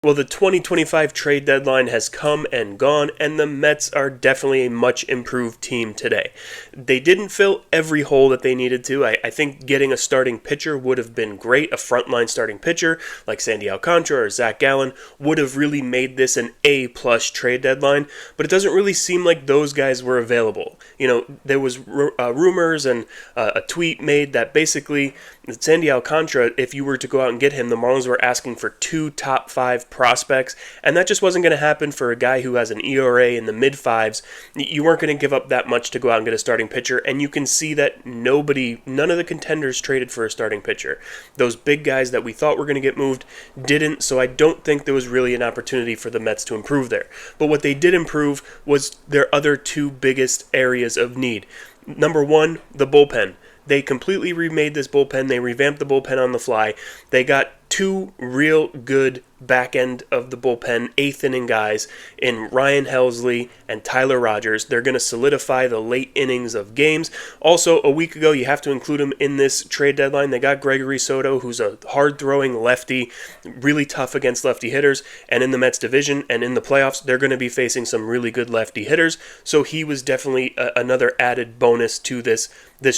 Well, the 2025 trade deadline has come and gone, and the Mets are definitely a much improved team today. They didn't fill every hole that they needed to. I think getting a starting pitcher would have been great. A frontline starting pitcher like Sandy Alcantara or Zach Gallen would have really made this an A-plus trade deadline, but it doesn't really seem like those guys were available. You know, there was rumors and a tweet made that basically Sandy Alcantara, if you were to go out and get him, the Marlins were asking for 2 top 5 prospects, and that just wasn't going to happen for a guy who has an ERA in the mid-5s. You weren't going to give up that much to go out and get a starting pitcher, and you can see that none of the contenders traded for a starting pitcher. Those big guys that we thought were going to get moved didn't, so I don't think there was really an opportunity for the Mets to improve there. But what they did improve was their other 2 biggest areas of need. Number 1, the bullpen. They completely remade this bullpen. They revamped the bullpen on the fly. They got 2 real good back end of the bullpen, 8th inning guys in Ryan Helsley and Tyler Rogers. They're going to solidify the late innings of games. Also, a week ago, you have to include him in this trade deadline. They got Gregory Soto, who's a hard-throwing lefty, really tough against lefty hitters. And in the Mets division and in the playoffs, they're going to be facing some really good lefty hitters. So he was definitely another added bonus to this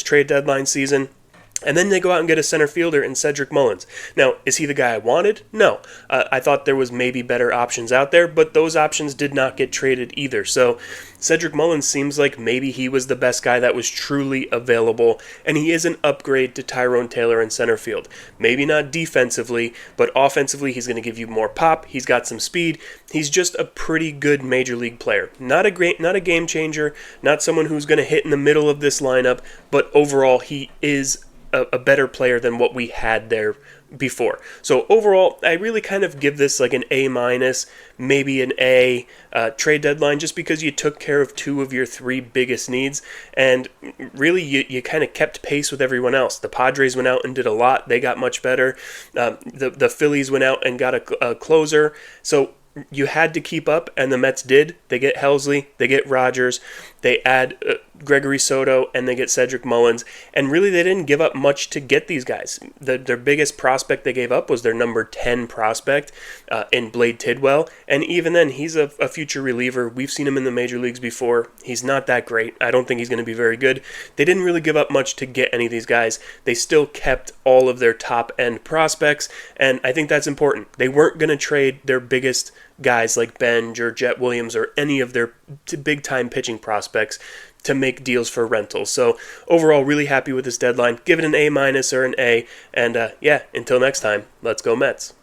trade deadline season. And then they go out and get a center fielder in Cedric Mullins. Now, is he the guy I wanted? No. I thought there was maybe better options out there, but those options did not get traded either. So Cedric Mullins seems like maybe he was the best guy that was truly available, and he is an upgrade to Tyrone Taylor in center field. Maybe not defensively, but offensively he's going to give you more pop. He's got some speed. He's just a pretty good major league player. Not a game changer, not someone who's going to hit in the middle of this lineup, but overall he is a better player than what we had there before. So overall, I really kind of give this like an A-, maybe an A trade deadline, just because you took care of 2 of your 3 biggest needs, and really you kind of kept pace with everyone else. The Padres went out and did a lot. They got much better. The Phillies went out and got a closer. So you had to keep up, and the Mets did. They get Helsley, they get Rogers, they add Gregory Soto, and they get Cedric Mullins. And really, they didn't give up much to get these guys. Their biggest prospect they gave up was their number 10 prospect in Blade Tidwell. And even then, he's a future reliever. We've seen him in the major leagues before. He's not that great. I don't think he's going to be very good. They didn't really give up much to get any of these guys. They still kept all of their top-end prospects, and I think that's important. They weren't going to trade their biggest guys like Benj or Jet Williams or any of their big-time pitching prospects to make deals for rentals. So overall, really happy with this deadline. Give it an A- or an A. And until next time, let's go Mets.